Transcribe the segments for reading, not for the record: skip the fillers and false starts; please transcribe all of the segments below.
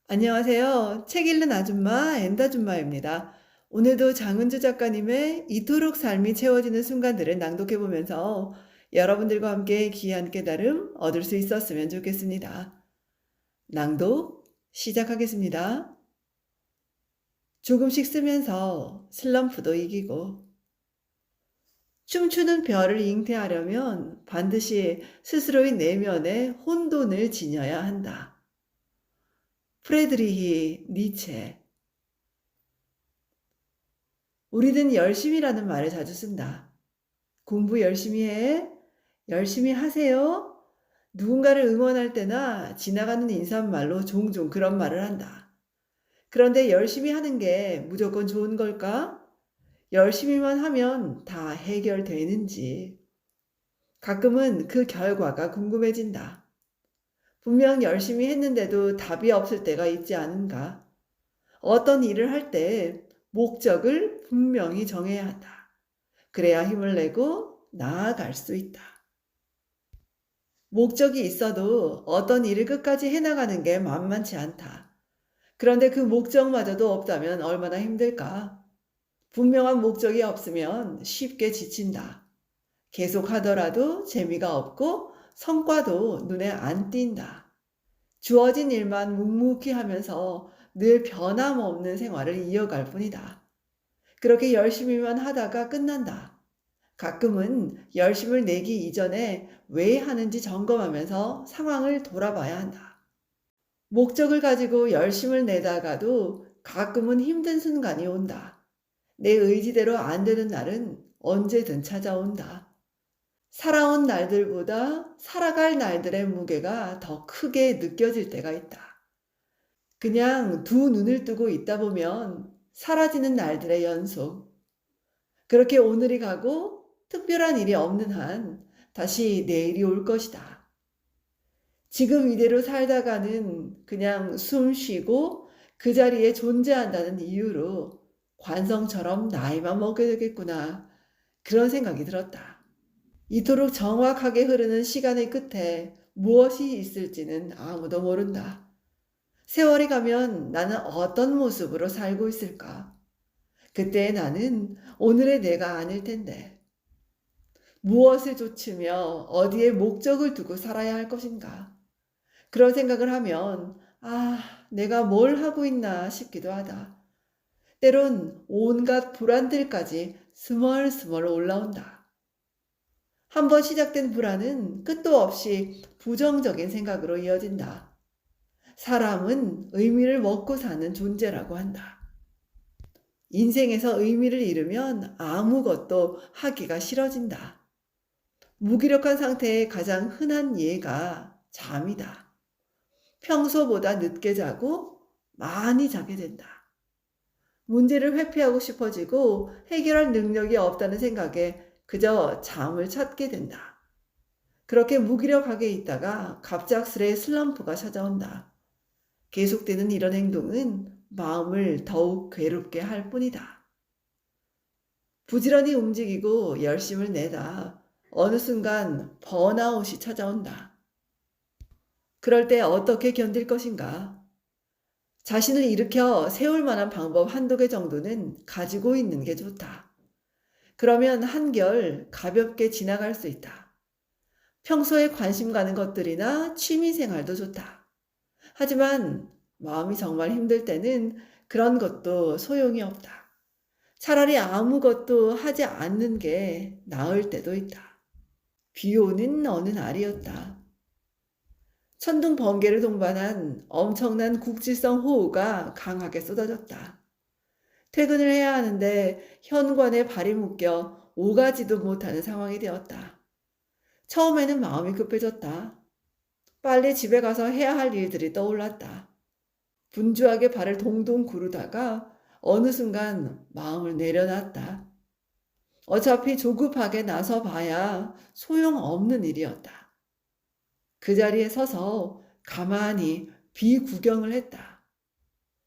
안녕하세요. 책 읽는 아줌마 엔다줌마입니다. 오늘도 장은주 작가님의 이토록 삶이 채워지는 순간들을 낭독해 보면서 여러분들과 함께 귀한 깨달음 얻을 수 있었으면 좋겠습니다. 낭독 시작하겠습니다. 조금씩 쓰면서 슬럼프도 이기고 춤추는 별을 잉태하려면 반드시 스스로의 내면에 혼돈을 지녀야 한다. 프레드리히 니체. 우리는 열심히라는 말을 자주 쓴다. 공부 열심히 해. 열심히 하세요. 누군가를 응원할 때나 지나가는 인사말로 종종 그런 말을 한다. 그런데 열심히 하는 게 무조건 좋은 걸까? 열심히만 하면 다 해결되는지. 가끔은 그 결과가 궁금해진다. 분명 열심히 했는데도 답이 없을 때가 있지 않은가? 어떤 일을 할 때 목적을 분명히 정해야 한다. 그래야 힘을 내고 나아갈 수 있다. 목적이 있어도 어떤 일을 끝까지 해나가는 게 만만치 않다. 그런데 그 목적마저도 없다면 얼마나 힘들까? 분명한 목적이 없으면 쉽게 지친다. 계속 하더라도 재미가 없고 성과도 눈에 안 띈다. 주어진 일만 묵묵히 하면서 늘 변함없는 생활을 이어갈 뿐이다. 그렇게 열심히만 하다가 끝난다. 가끔은 열심을 내기 이전에 왜 하는지 점검하면서 상황을 돌아봐야 한다. 목적을 가지고 열심을 내다가도 가끔은 힘든 순간이 온다. 내 의지대로 안 되는 날은 언제든 찾아온다. 살아온 날들보다 살아갈 날들의 무게가 더 크게 느껴질 때가 있다. 그냥 두 눈을 뜨고 있다 보면 사라지는 날들의 연속. 그렇게 오늘이 가고 특별한 일이 없는 한 다시 내일이 올 것이다. 지금 이대로 살다가는 그냥 숨 쉬고 그 자리에 존재한다는 이유로 관성처럼 나이만 먹게 되겠구나. 그런 생각이 들었다. 이토록 정확하게 흐르는 시간의 끝에 무엇이 있을지는 아무도 모른다. 세월이 가면 나는 어떤 모습으로 살고 있을까? 그때 나는 오늘의 내가 아닐 텐데. 무엇을 좇으며 어디에 목적을 두고 살아야 할 것인가? 그런 생각을 하면 내가 뭘 하고 있나 싶기도 하다. 때론 온갖 불안들까지 스멀스멀 올라온다. 한번 시작된 불안은 끝도 없이 부정적인 생각으로 이어진다. 사람은 의미를 먹고 사는 존재라고 한다. 인생에서 의미를 잃으면 아무것도 하기가 싫어진다. 무기력한 상태의 가장 흔한 예가 잠이다. 평소보다 늦게 자고 많이 자게 된다. 문제를 회피하고 싶어지고 해결할 능력이 없다는 생각에 그저 잠을 찾게 된다. 그렇게 무기력하게 있다가 갑작스레 슬럼프가 찾아온다. 계속되는 이런 행동은 마음을 더욱 괴롭게 할 뿐이다. 부지런히 움직이고 열심을 내다 어느 순간 번아웃이 찾아온다. 그럴 때 어떻게 견딜 것인가? 자신을 일으켜 세울 만한 방법 한두 개 정도는 가지고 있는 게 좋다. 그러면 한결 가볍게 지나갈 수 있다. 평소에 관심 가는 것들이나 취미 생활도 좋다. 하지만 마음이 정말 힘들 때는 그런 것도 소용이 없다. 차라리 아무것도 하지 않는 게 나을 때도 있다. 비 오는 어느 날이었다. 천둥 번개를 동반한 엄청난 국지성 호우가 강하게 쏟아졌다. 퇴근을 해야 하는데 현관에 발이 묶여 오가지도 못하는 상황이 되었다. 처음에는 마음이 급해졌다. 빨리 집에 가서 해야 할 일들이 떠올랐다. 분주하게 발을 동동 구르다가 어느 순간 마음을 내려놨다. 어차피 조급하게 나서 봐야 소용없는 일이었다. 그 자리에 서서 가만히 비 구경을 했다.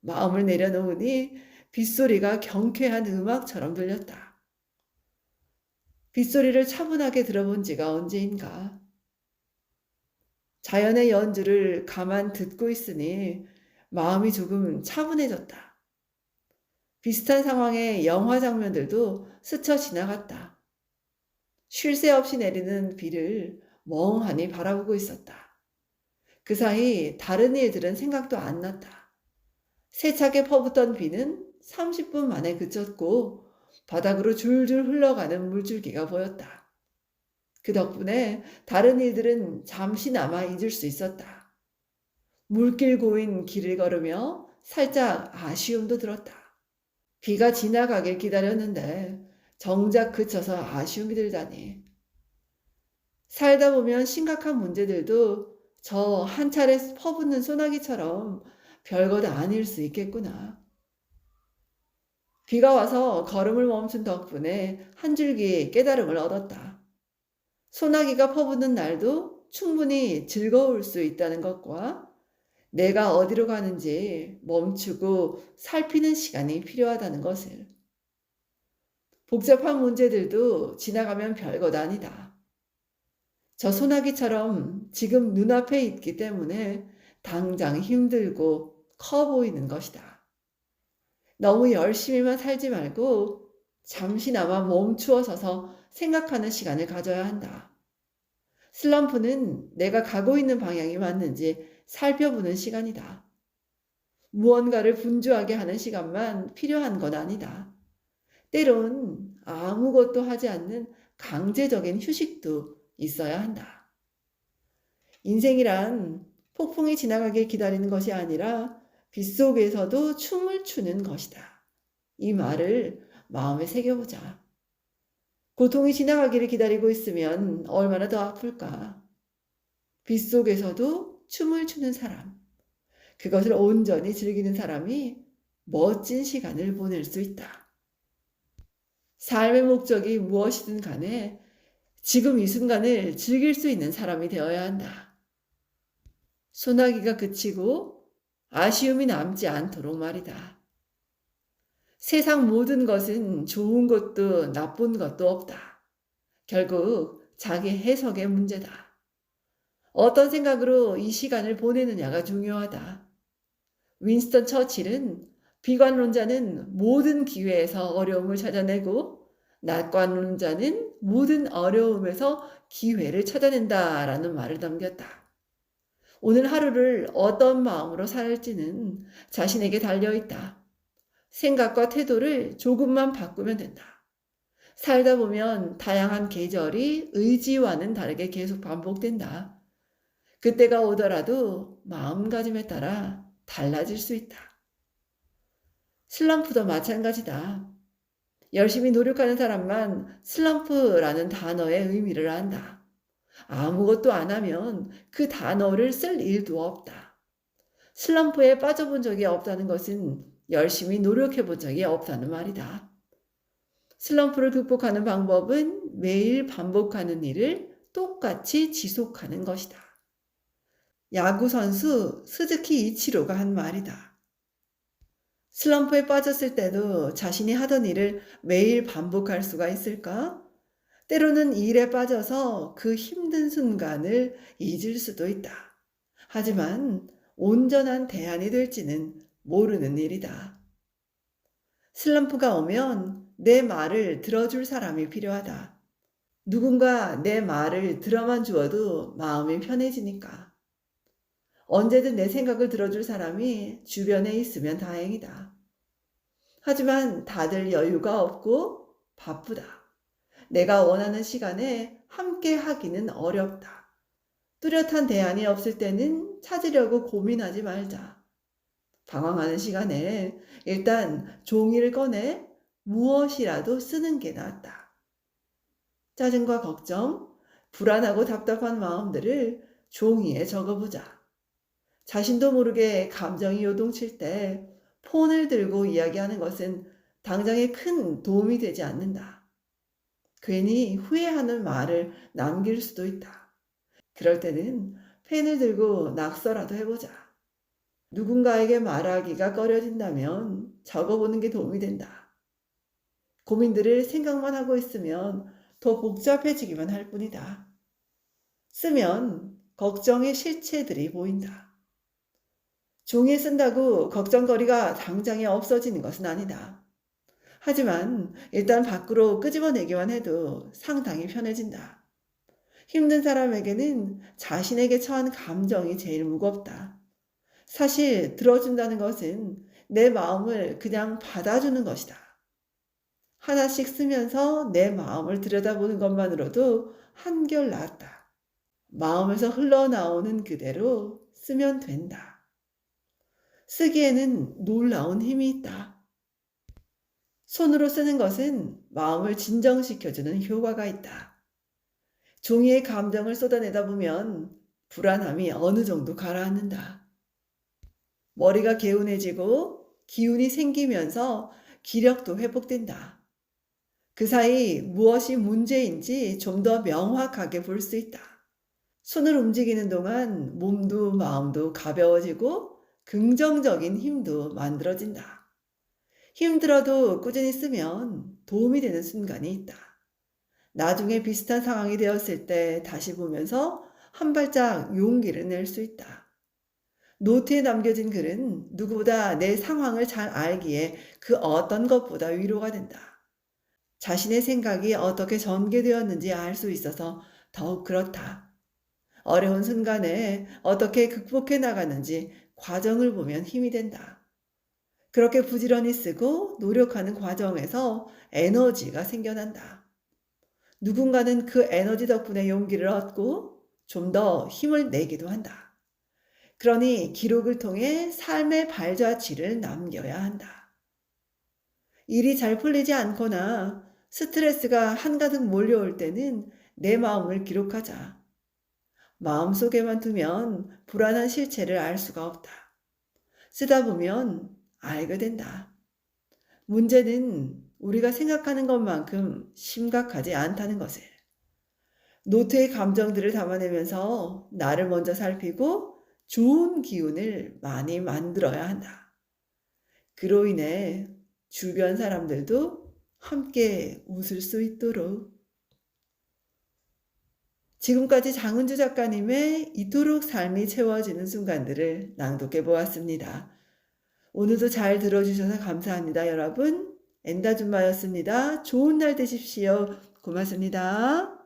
마음을 내려놓으니 빗소리가 경쾌한 음악처럼 들렸다. 빗소리를 차분하게 들어본 지가 언제인가. 자연의 연주를 가만 듣고 있으니 마음이 조금 차분해졌다. 비슷한 상황의 영화 장면들도 스쳐 지나갔다. 쉴 새 없이 내리는 비를 멍하니 바라보고 있었다. 그 사이 다른 일들은 생각도 안 났다. 세차게 퍼붓던 비는 30분 만에 그쳤고 바닥으로 줄줄 흘러가는 물줄기가 보였다. 그 덕분에 다른 일들은 잠시나마 잊을 수 있었다. 물길 고인 길을 걸으며 살짝 아쉬움도 들었다. 비가 지나가길 기다렸는데 정작 그쳐서 아쉬움이 들다니. 살다 보면 심각한 문제들도 저 한 차례 퍼붓는 소나기처럼 별것 아닐 수 있겠구나. 비가 와서 걸음을 멈춘 덕분에 한 줄기 깨달음을 얻었다. 소나기가 퍼붓는 날도 충분히 즐거울 수 있다는 것과 내가 어디로 가는지 멈추고 살피는 시간이 필요하다는 것을. 복잡한 문제들도 지나가면 별것 아니다. 저 소나기처럼 지금 눈앞에 있기 때문에 당장 힘들고 커 보이는 것이다. 너무 열심히만 살지 말고 잠시나마 멈추어 서서 생각하는 시간을 가져야 한다. 슬럼프는 내가 가고 있는 방향이 맞는지 살펴보는 시간이다. 무언가를 분주하게 하는 시간만 필요한 건 아니다. 때론 아무것도 하지 않는 강제적인 휴식도 있어야 한다. 인생이란 폭풍이 지나가길 기다리는 것이 아니라 빗속에서도 춤을 추는 것이다. 이 말을 마음에 새겨보자. 고통이 지나가기를 기다리고 있으면 얼마나 더 아플까? 빗속에서도 춤을 추는 사람, 그것을 온전히 즐기는 사람이 멋진 시간을 보낼 수 있다. 삶의 목적이 무엇이든 간에 지금 이 순간을 즐길 수 있는 사람이 되어야 한다. 소나기가 그치고 아쉬움이 남지 않도록 말이다. 세상 모든 것은 좋은 것도 나쁜 것도 없다. 결국 자기 해석의 문제다. 어떤 생각으로 이 시간을 보내느냐가 중요하다. 윈스턴 처칠은 비관론자는 모든 기회에서 어려움을 찾아내고 낙관론자는 모든 어려움에서 기회를 찾아낸다라는 말을 남겼다. 오늘 하루를 어떤 마음으로 살지는 자신에게 달려있다. 생각과 태도를 조금만 바꾸면 된다. 살다 보면 다양한 계절이 의지와는 다르게 계속 반복된다. 그때가 오더라도 마음가짐에 따라 달라질 수 있다. 슬럼프도 마찬가지다. 열심히 노력하는 사람만 슬럼프라는 단어의 의미를 안다. 아무것도 안 하면 그 단어를 쓸 일도 없다. 슬럼프에 빠져본 적이 없다는 것은 열심히 노력해 본 적이 없다는 말이다. 슬럼프를 극복하는 방법은 매일 반복하는 일을 똑같이 지속하는 것이다. 야구 선수 스즈키 이치로가 한 말이다. 슬럼프에 빠졌을 때도 자신이 하던 일을 매일 반복할 수가 있을까? 때로는 일에 빠져서 그 힘든 순간을 잊을 수도 있다. 하지만 온전한 대안이 될지는 모르는 일이다. 슬럼프가 오면 내 말을 들어줄 사람이 필요하다. 누군가 내 말을 들어만 주어도 마음이 편해지니까. 언제든 내 생각을 들어줄 사람이 주변에 있으면 다행이다. 하지만 다들 여유가 없고 바쁘다. 내가 원하는 시간에 함께 하기는 어렵다. 뚜렷한 대안이 없을 때는 찾으려고 고민하지 말자. 방황하는 시간에 일단 종이를 꺼내 무엇이라도 쓰는 게 낫다. 짜증과 걱정, 불안하고 답답한 마음들을 종이에 적어보자. 자신도 모르게 감정이 요동칠 때 폰을 들고 이야기하는 것은 당장에 큰 도움이 되지 않는다. 괜히 후회하는 말을 남길 수도 있다. 그럴 때는 펜을 들고 낙서라도 해보자. 누군가에게 말하기가 꺼려진다면 적어보는 게 도움이 된다. 고민들을 생각만 하고 있으면 더 복잡해지기만 할 뿐이다. 쓰면 걱정의 실체들이 보인다. 종이에 쓴다고 걱정거리가 당장에 없어지는 것은 아니다. 하지만 일단 밖으로 끄집어내기만 해도 상당히 편해진다. 힘든 사람에게는 자신에게 처한 감정이 제일 무겁다. 사실 들어준다는 것은 내 마음을 그냥 받아주는 것이다. 하나씩 쓰면서 내 마음을 들여다보는 것만으로도 한결 낫다. 마음에서 흘러나오는 그대로 쓰면 된다. 쓰기에는 놀라운 힘이 있다. 손으로 쓰는 것은 마음을 진정시켜주는 효과가 있다. 종이에 감정을 쏟아내다 보면 불안함이 어느 정도 가라앉는다. 머리가 개운해지고 기운이 생기면서 기력도 회복된다. 그 사이 무엇이 문제인지 좀 더 명확하게 볼 수 있다. 손을 움직이는 동안 몸도 마음도 가벼워지고 긍정적인 힘도 만들어진다. 힘들어도 꾸준히 쓰면 도움이 되는 순간이 있다. 나중에 비슷한 상황이 되었을 때 다시 보면서 한 발짝 용기를 낼 수 있다. 노트에 남겨진 글은 누구보다 내 상황을 잘 알기에 그 어떤 것보다 위로가 된다. 자신의 생각이 어떻게 전개되었는지 알 수 있어서 더욱 그렇다. 어려운 순간에 어떻게 극복해 나가는지 과정을 보면 힘이 된다. 그렇게 부지런히 쓰고 노력하는 과정에서 에너지가 생겨난다. 누군가는 그 에너지 덕분에 용기를 얻고 좀 더 힘을 내기도 한다. 그러니 기록을 통해 삶의 발자취를 남겨야 한다. 일이 잘 풀리지 않거나 스트레스가 한가득 몰려올 때는 내 마음을 기록하자. 마음속에만 두면 불안한 실체를 알 수가 없다. 쓰다 보면 알게 된다. 문제는 우리가 생각하는 것만큼 심각하지 않다는 것을. 노트의 감정들을 담아내면서 나를 먼저 살피고 좋은 기운을 많이 만들어야 한다. 그로 인해 주변 사람들도 함께 웃을 수 있도록. 지금까지 장은주 작가님의 이토록 삶이 채워지는 순간들을 낭독해 보았습니다. 오늘도 잘 들어주셔서 감사합니다, 여러분. 엔다줌마였습니다. 좋은 날 되십시오. 고맙습니다.